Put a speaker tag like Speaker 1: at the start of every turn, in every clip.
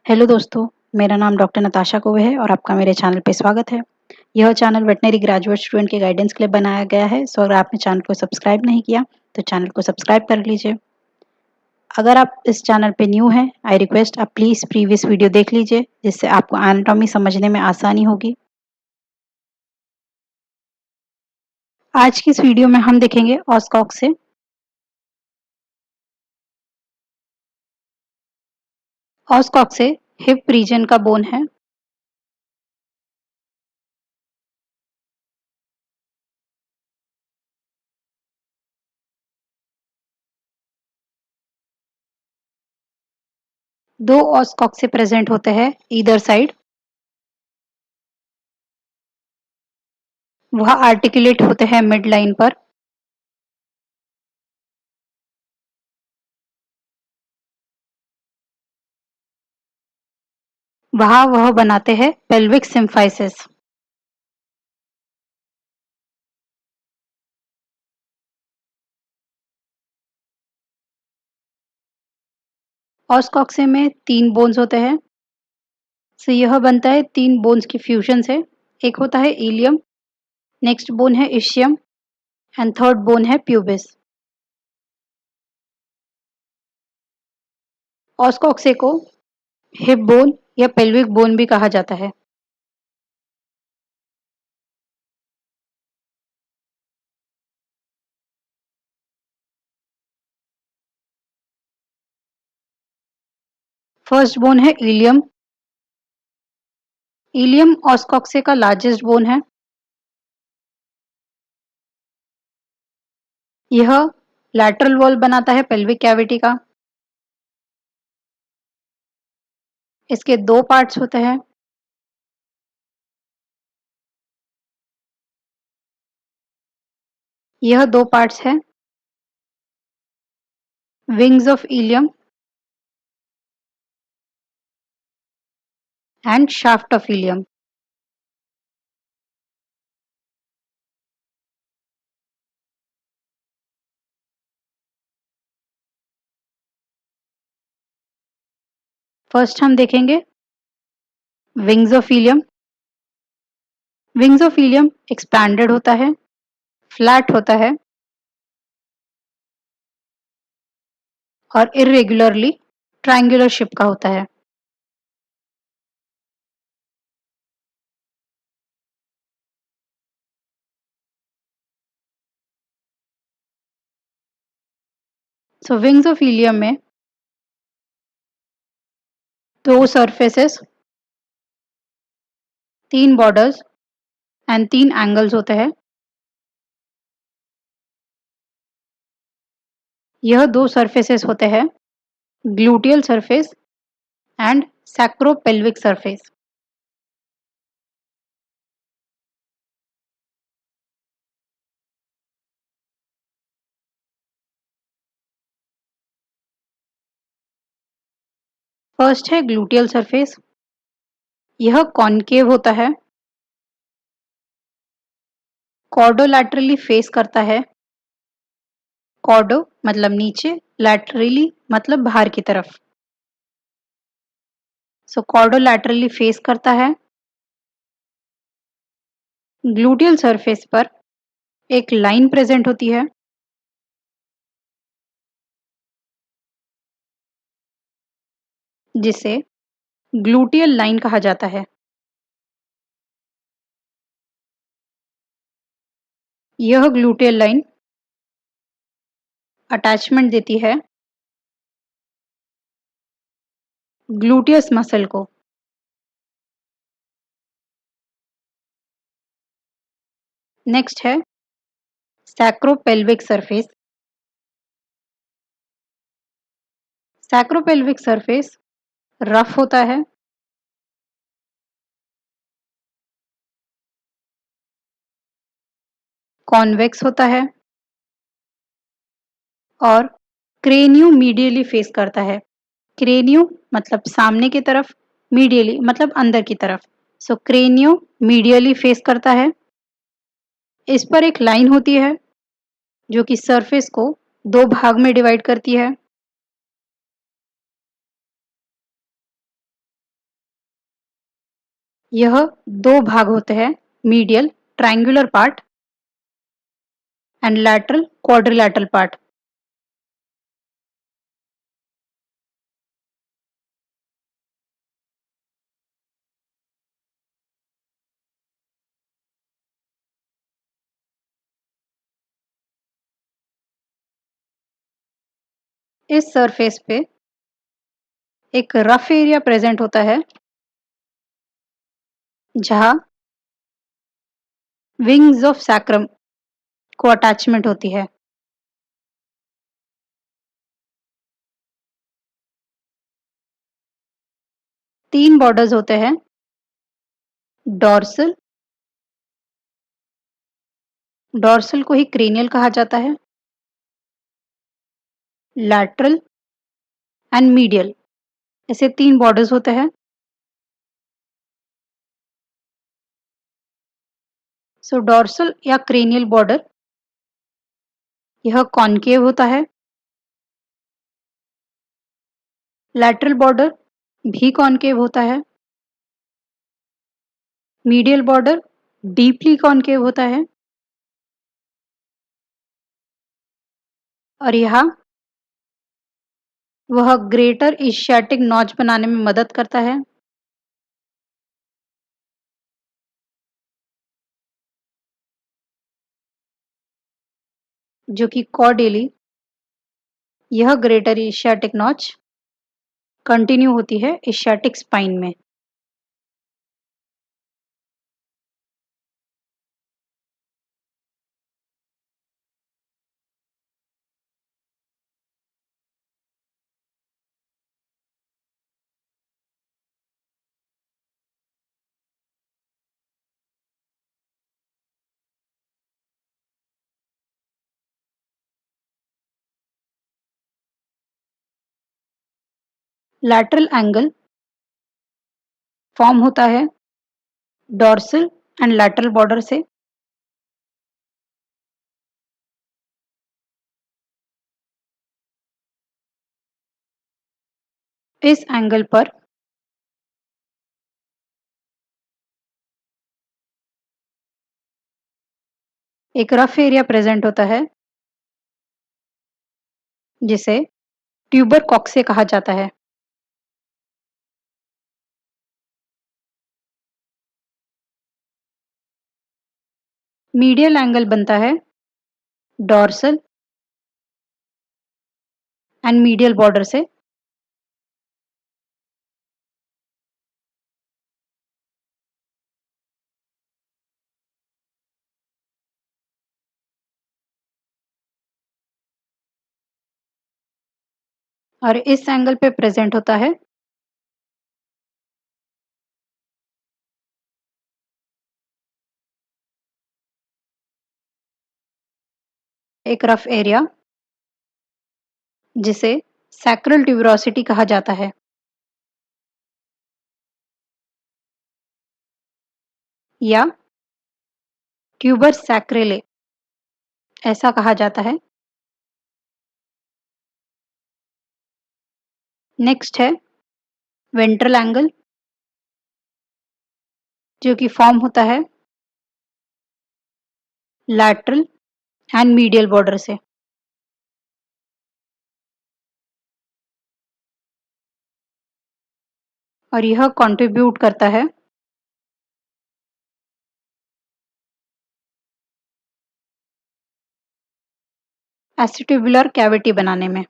Speaker 1: Hello दोस्तों, मेरा नाम डॉक्टर नताशा कोवे है और आपका मेरे चैनल पे स्वागत है। यह चैनल वेटनरी ग्रेजुएट स्टूडेंट के गाइडेंस के लिए बनाया गया है, सो अगर आपने चैनल को सब्सक्राइब नहीं किया, तो चैनल को सब्सक्राइब कर लीजिए। अगर आप इस चैनल पे न्यू हैं, आई रिक्वेस्ट आप प्लीज़ प्रीवियस वीडियो देख लीजिए, जिससे आपको एनाटॉमी समझने में आसानी होगी। आज की इस वीडियो में हम देखेंगे ऑस्कॉक्से। ऑस्कॉक्से हिप रीजन का बोन है। दो ऑस्कॉक्से प्रेजेंट होते हैं ईदर साइड। वह आर्टिकुलेट होते हैं मिड लाइन पर। वह बनाते हैं पेल्विक सिम्फाइसिस। ऑस्कॉक्से में 3 बोन्स होते हैं। सो यह बनता है 3 बोन्स की फ्यूजन से। एक होता है इलियम, नेक्स्ट बोन है इशियम एंड थर्ड बोन है प्यूबिस। ऑस्कॉक्से को हिप बोन या पेल्विक बोन भी कहा जाता है। फर्स्ट बोन है इलियम। इलियम ऑस्कॉक्से का लार्जेस्ट बोन है। यह लैटरल वॉल बनाता है पेल्विक कैविटी का। इसके 2 पार्ट्स होते हैं। यह 2 पार्ट्स हैं, wings of ilium and shaft of ilium. First हम देखेंगे wings of ilium. Wings of ilium expanded होता है, फ्लैट होता है और इर्रेगुलरली ट्रायंगुलर शेप का होता है। सो विंग्स ऑफ इलियम में 2 सरफेसेस, 3 बॉर्डर्स एंड 3 एंगल्स होते हैं। यह 2 सरफेसेस होते हैं gluteal surface and sacropelvic surface. First है ग्लूटियल सरफेस। यह कॉनकेव होता है, कॉर्डोलैटरली फेस करता है। कॉर्डो मतलब नीचे, लैटरली मतलब बाहर की तरफ। सो कॉर्डोलैटरली फेस करता है। ग्लूटियल सरफेस पर एक लाइन प्रेजेंट होती है, जिसे ग्लूटियल लाइन कहा जाता है। यह ग्लूटियल लाइन अटैचमेंट देती है ग्लूटियस मसल को। नेक्स्ट है sacropelvic surface. Sacropelvic surface rough होता है, कॉन्वेक्स होता है और क्रेनियो मीडियली फेस करता है। क्रेनियो मतलब सामने की तरफ, मीडियली मतलब अंदर की तरफ। सो क्रेनियो मीडियली फेस करता है। इस पर एक लाइन होती है जो कि सरफेस को 2 भाग में डिवाइड करती है। यह दो भाग होते हैं, medial triangular part and lateral quadrilateral part. इस सरफेस पे एक रफ एरिया प्रेजेंट होता है जहां विंग्स ऑफ सैक्रम को अटैचमेंट होती है। तीन बॉर्डर्स होते हैं, डॉर्सल, डॉर्सल को ही क्रेनियल कहा जाता है, लैटरल एंड मीडियल, ऐसे तीन बॉर्डर्स होते हैं। सो डॉर्सल या क्रेनियल बॉर्डर यह कॉनकेव होता है, लैटरल बॉर्डर भी कॉनकेव होता है, मीडियल बॉर्डर डीपली कॉनकेव होता है और यहाँ वह ग्रेटर इशियाटिक नॉच बनाने में मदद करता है। जो कि कॉर्डेली यह ग्रेटर इशियाटिक नॉच कंटिन्यू होती है इशियाटिक स्पाइन में। लैटरल एंगल फॉर्म होता है डॉर्सल एंड लैटरल बॉर्डर से। इस एंगल पर एक रफ एरिया प्रेजेंट होता है जिसे ट्यूबर कॉक्से कहा जाता है। मीडियल एंगल बनता है डॉर्सल एंड मीडियल बॉर्डर से। और इस एंगल पे प्रेजेंट होता है एक रफ एरिया जिसे सैक्रल ट्यूबरोसिटी कहा जाता है। या ट्यूबर सैक्रेले ऐसा कहा जाता है। नेक्स्ट है वेंट्रल एंगल जो कि फॉर्म होता है लैटरल एंड मीडियल बॉर्डर से। और यह कंट्रीब्यूट करता है एसिटिब्युलर कैविटी बनाने में।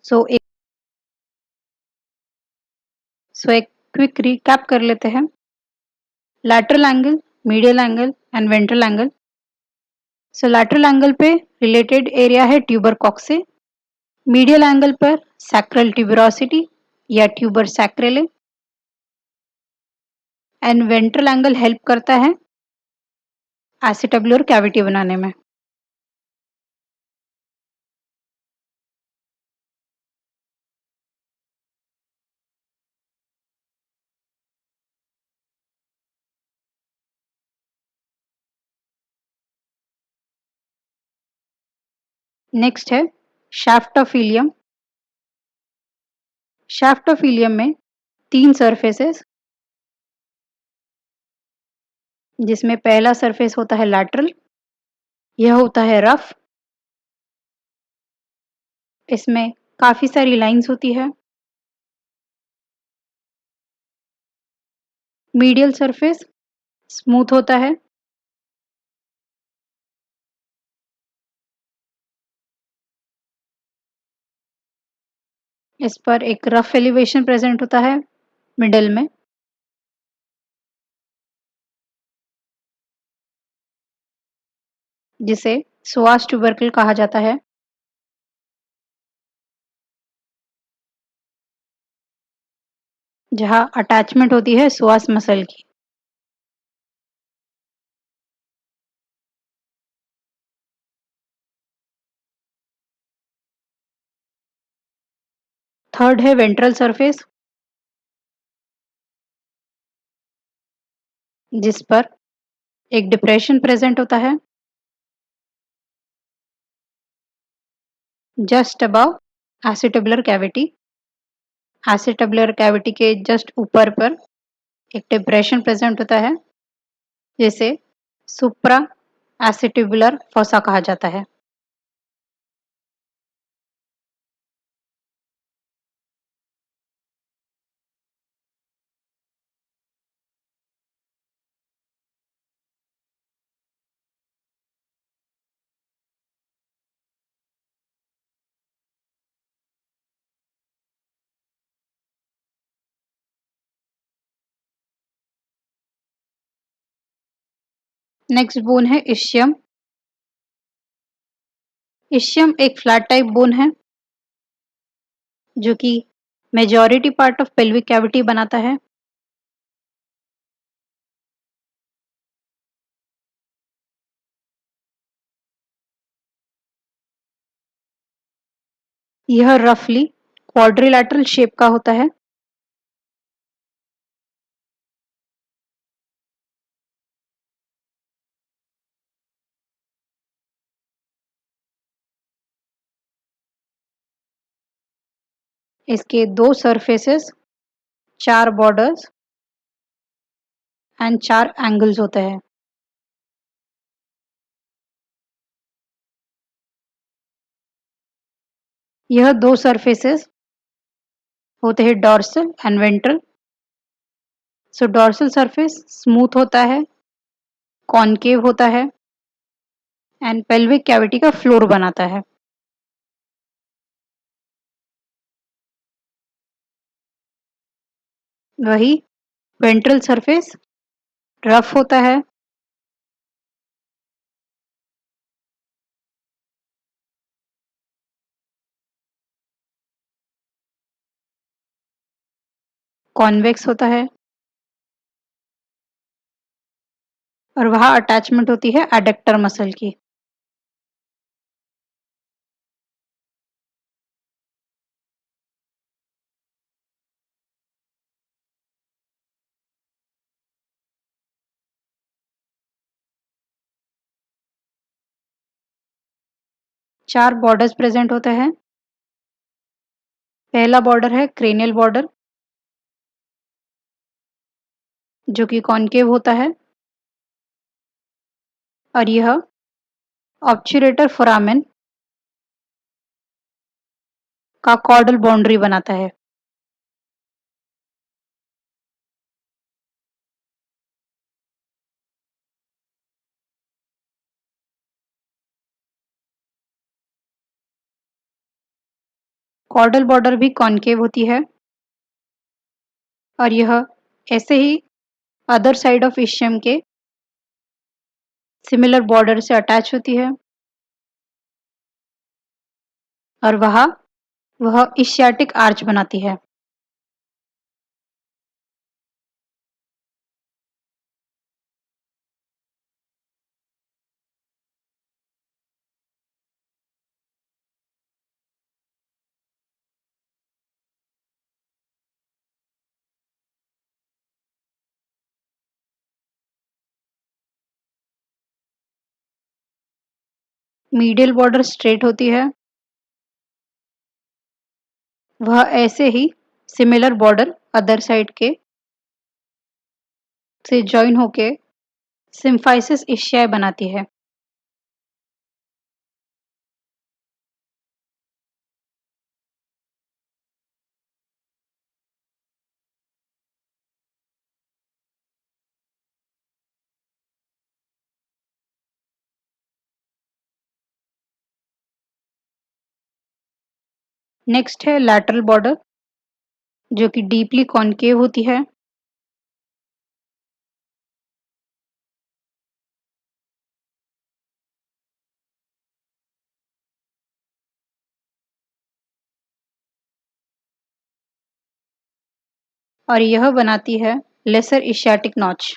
Speaker 1: सो एक क्विक रिकैप कर लेते हैं। Lateral angle, medial angle and ventral angle. So lateral angle पे रिलेटेड एरिया है ट्यूबर कॉक्से, मीडियल एंगल पर सैक्रल ट्यूबरोसिटी या tuber sacrale and ventral angle help करता है एसिटाबुलर कैविटी बनाने में। नेक्स्ट है shaft of ilium. Shaft of ilium में 3 सरफेसेस, जिसमें पहला सरफेस होता है लैटरल, यह होता है रफ, इसमें काफी सारी लाइंस होती है। मीडियल सरफेस स्मूथ होता है। इस पर एक रफ एलिवेशन प्रेजेंट होता है मिडल में। जिसे psoas tubercle कहा जाता है। जहां अटैचमेंट होती है psoas मसल की। थर्ड है वेंट्रल सरफेस, जिस पर एक डिप्रेशन प्रेजेंट होता है जस्ट अबव एसिटिबुलर कैविटी। एसिटिबुलर कैविटी के जस्ट ऊपर पर एक डिप्रेशन प्रेजेंट होता है, जिसे सुप्रा एसिटिबुलर फोसा कहा जाता है। नेक्स्ट बोन है इशियम। इशियम एक फ्लैट टाइप बोन है जो कि majority part of pelvic cavity बनाता है। यह रफली क्वाड्रिलैटरल शेप का होता है। इसके 2 सरफेसेस, 4 बॉर्डर्स एंड 4 एंगल्स होते हैं। यह 2 सरफेसेस होते हैं dorsal and ventral. So dorsal surface smooth होता है, कॉनकेव होता है एंड पेल्विक कैविटी का फ्लोर बनाता है। वही वेंट्रल सरफेस रफ होता है, कॉन्वेक्स होता है और वहां अटैचमेंट होती है एडक्टर मसल की। 4 बॉर्डर्स प्रेजेंट होते हैं। पहला बॉर्डर है क्रेनियल बॉर्डर, जो कि कॉनकेव होता है और यह ऑब्चुरेटर फोरामेन का कॉर्डल बाउंड्री बनाता है। कॉर्डल बॉर्डर भी कॉनकेव होती है और यह ऐसे ही अदर साइड ऑफ इशियम के सिमिलर बॉर्डर से अटैच होती है और वह इशियाटिक आर्च बनाती है। मीडियल बॉर्डर स्ट्रेट होती है। वह ऐसे ही सिमिलर बॉर्डर अदर साइड के से जॉइन होके सिम्फाइसिस इश्चियाe बनाती है। नेक्स्ट है लैटरल बॉर्डर, जो कि डीपली कॉन्केव होती है। और यह बनाती है लेसर इशियाटिक नॉच।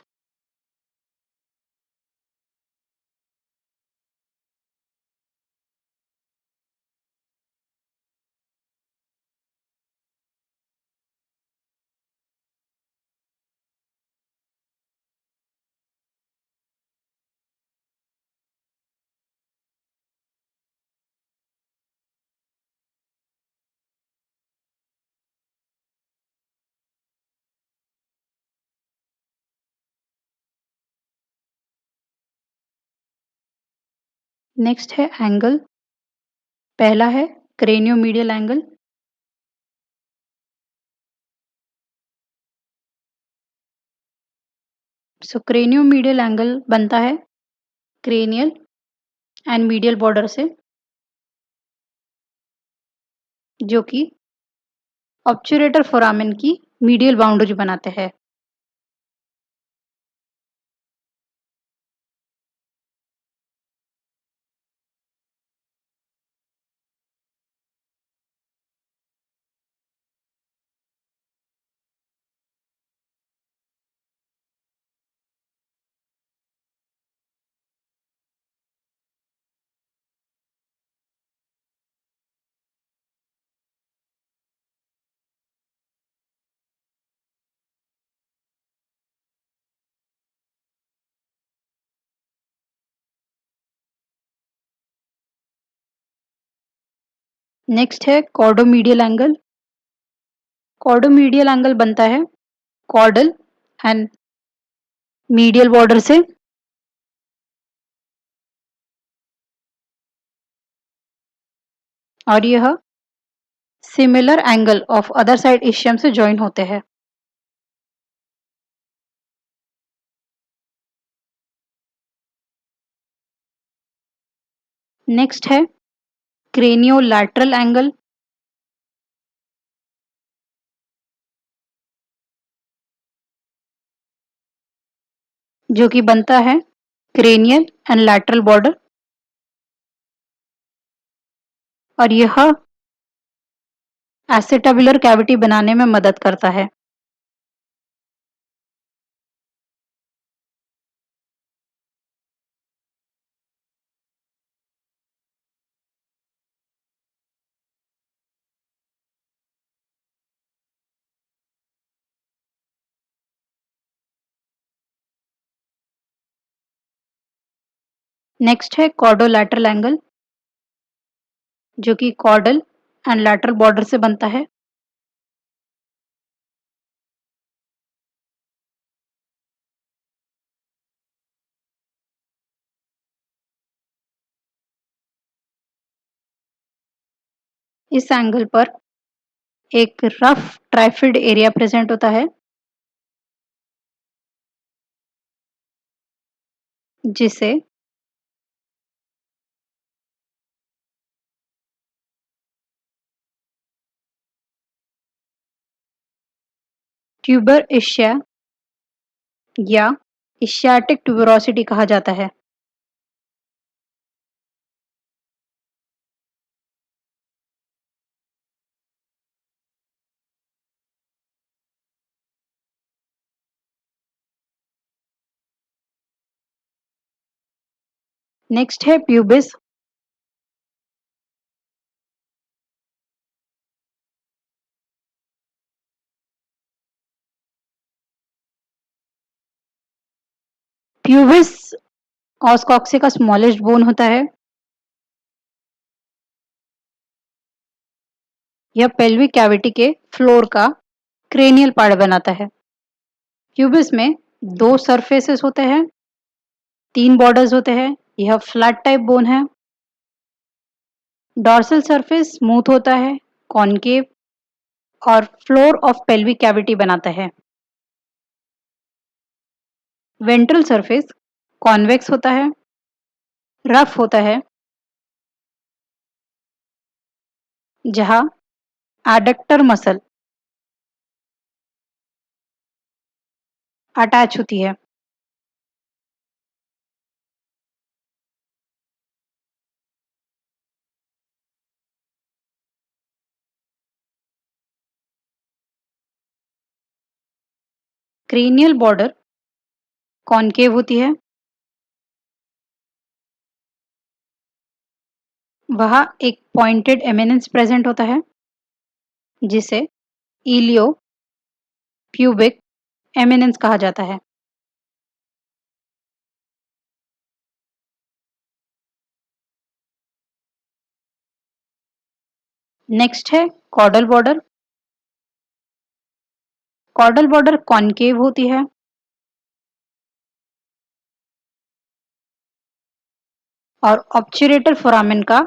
Speaker 1: नेक्स्ट है एंगल। पहला है क्रेनियोमीडियल एंगल। सो क्रेनियोमीडियल एंगल बनता है क्रेनियल एंड मीडियल बॉर्डर से, जो कि ऑब्चुरेटर फोरामेन की मीडियल बाउंड्री बनाते हैं। नेक्स्ट है कॉर्डोमीडियल एंगल। कॉर्डोमीडियल एंगल बनता है कॉर्डल एंड मीडियल बॉर्डर से, और यह similar angle of other side ischium से ज्वाइन होते हैं। नेक्स्ट है क्रेनियोलैटरल एंगल। जो कि बनता है क्रेनियल एंड लैटरल बॉर्डर, और यह एसिटाबुलर कैविटी बनाने में मदद करता है। नेक्स्ट है कॉर्डोलैटरल एंगल, जो कि कॉर्डल एंड लैटरल बॉर्डर से बनता है। इस एंगल पर एक रफ ट्राइफिड एरिया प्रेजेंट होता है, जिसे ट्यूबर इश्चिया या इशियाटिक ट्यूबरोसिटी कहा जाता है। नेक्स्ट है प्यूबिस। प्यूबिस ऑस्कॉक्सी का स्मॉलेस्ट बोन होता है। यह पेल्विक कैविटी के फ्लोर का क्रेनियल पार्ट बनाता है। प्यूबिस में 2 सरफेसेस होते हैं, 3 बॉर्डर्स होते हैं। यह फ्लैट टाइप बोन है। डॉर्सल सरफेस स्मूथ होता है, कॉनकेव और फ्लोर ऑफ पेल्विक कैविटी बनाता है। वेंट्रल सरफेस कॉन्वेक्स होता है, रफ होता है, जहां एडक्टर मसल अटैच होती है। क्रेनियल बॉर्डर कॉनकेव होती है। वहां एक पॉइंटेड एमिनेंस प्रेजेंट होता है, जिसे इलियो प्यूबिक एमिनेंस कहा जाता है। नेक्स्ट है caudal border. Caudal border concave होती है और ऑब्चुरेटर फोरामेन का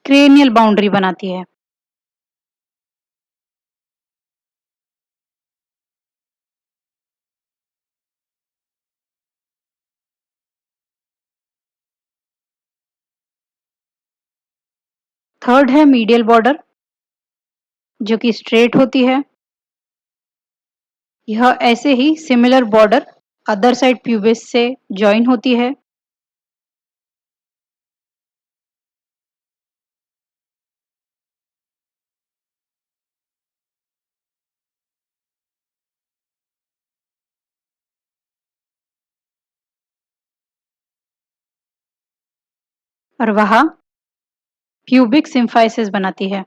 Speaker 1: क्रेनियल बाउंड्री बनाती है। थर्ड है मीडियल बॉर्डर, जो कि स्ट्रेट होती है। यह ऐसे ही similar border other side pubis से ज्वाइन होती है। और वह प्यूबिक सिम्फाइसिस बनाती है।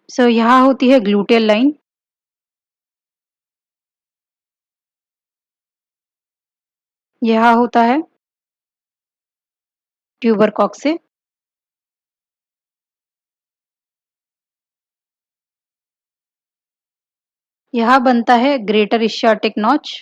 Speaker 1: यहाँ होती है ग्लूटेल लाइन। यहाँ होता है ट्यूबर कॉक्से। यहाँ बनता है ग्रेटर इस्चियोटिक नॉच।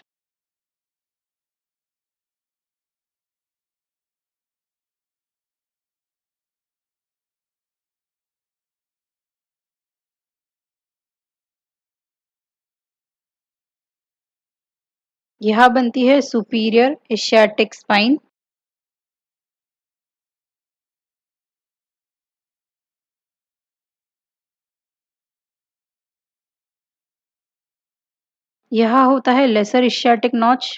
Speaker 1: यहाँ बनती है सुपीरियर इस्चियोटिक स्पाइन। यहाँ होता है लेसर इस्चियोटिक नॉच।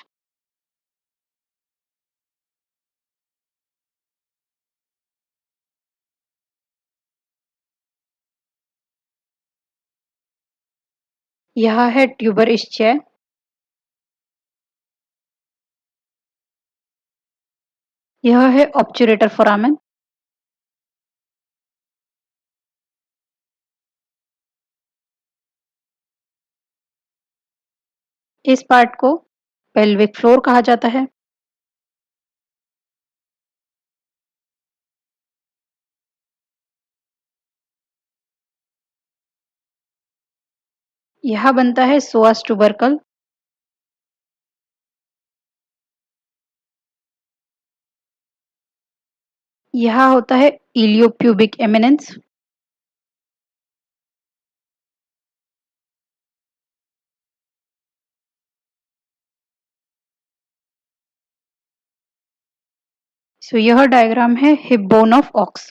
Speaker 1: यहाँ है ट्यूबर इस्चिया। यह है ऑब्चुरेटर फोरामेन। इस पार्ट को पेल्विक फ्लोर कहा जाता है। यहाँ बनता है सोअस ट्यूबरकल। यहाँ होता है इलियोप्यूबिक एमिनेंस। यह डायग्राम है हिप बोन ऑफ ऑक्स।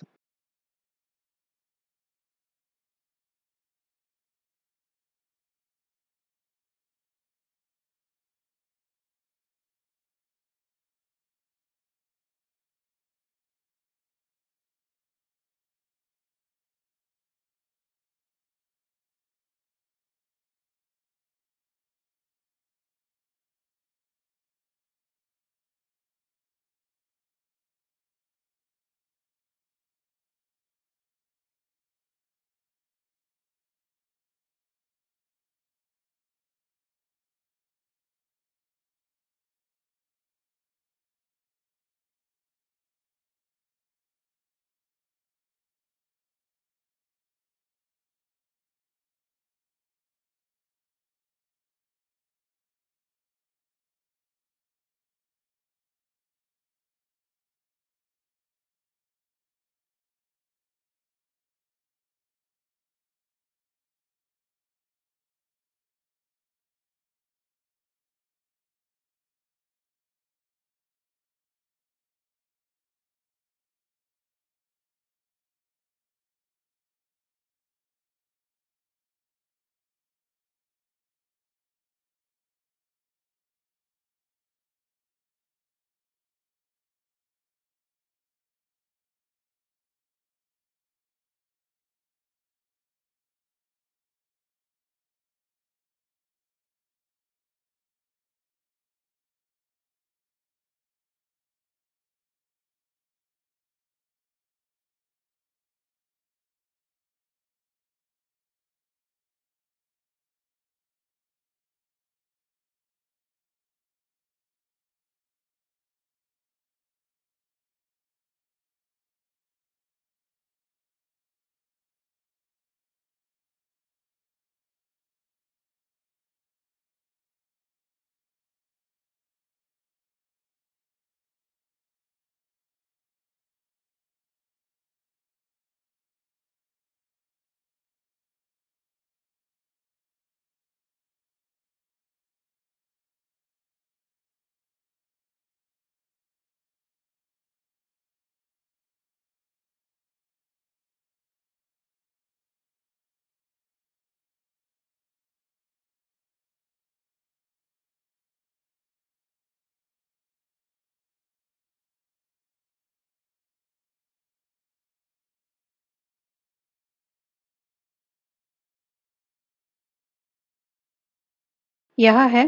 Speaker 1: यह है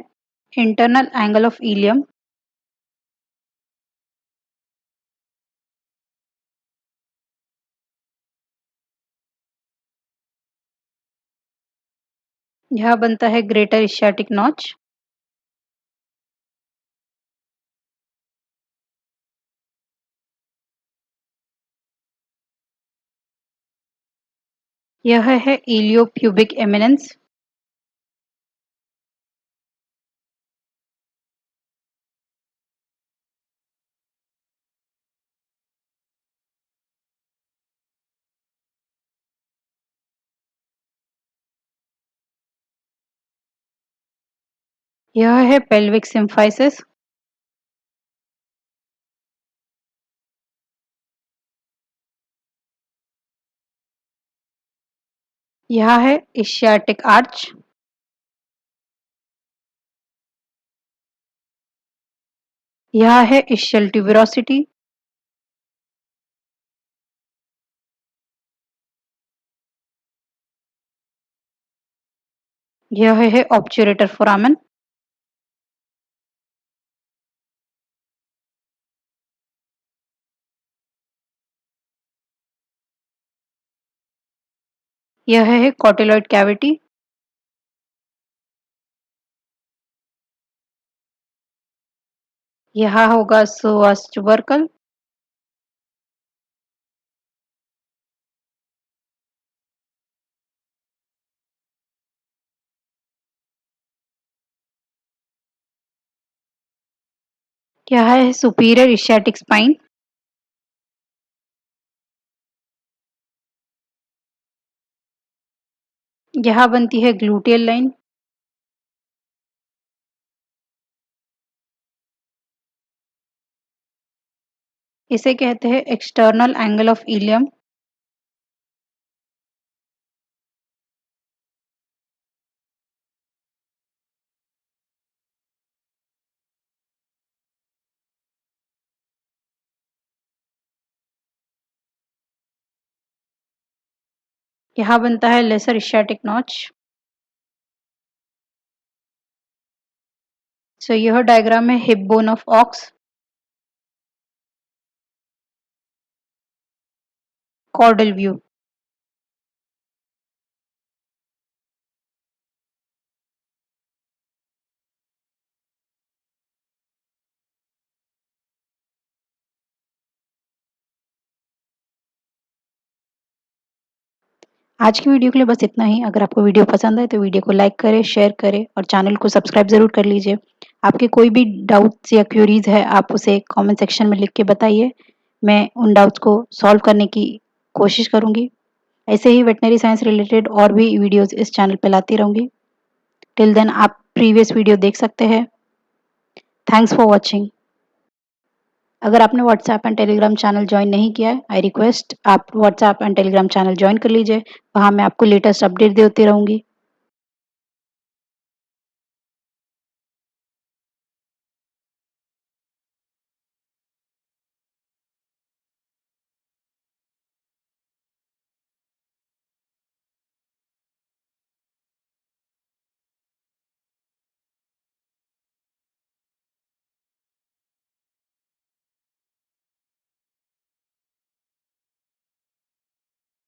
Speaker 1: इंटरनल एंगल ऑफ इलियम। यह बनता है ग्रेटर इस्चियाटिक नॉच। यह है इलियोप्यूबिक एमिनेंस। यह है पेल्विक सिम्फाइसिस। यह है इस्चियाटिक आर्च। यह है इस्चियल ट्यूबरोसिटी। यह है ऑब्चुरेटर फोरामेन। यह है कॉटिलॉइड कैविटी। यह होगा सोअस ट्यूबरकल। यह है सुपीरियर इस्चियाटिक स्पाइन। यह बनती है ग्लूटियल लाइन। इसे कहते हैं एक्सटर्नल एंगल ऑफ इलियम। यहाँ बनता है लेसर इस्चियाटिक नॉच। सो यह डायग्राम है hip bone of ox. Caudal view. आज की वीडियो के लिए बस इतना ही। अगर आपको वीडियो पसंद आए तो वीडियो को लाइक करें, शेयर करें और चैनल को सब्सक्राइब ज़रूर कर लीजिए। आपके कोई भी डाउट्स या क्वेरीज है आप उसे कमेंट सेक्शन में लिख के बताइए। मैं उन डाउट्स को सॉल्व करने की कोशिश करूँगी। ऐसे ही वेटनरी साइंस रिलेटेड और भी वीडियोस इस चैनल पे लाती रहूँगी। टिल देन आप प्रीवियस वीडियो देख सकते हैं। Thanks for watching. अगर आपने WhatsApp and Telegram channel join नहीं किया है, आई रिक्वेस्ट आप WhatsApp and Telegram channel join कर लीजिए। वहाँ मैं आपको लेटेस्ट अपडेट देती रहूँगी।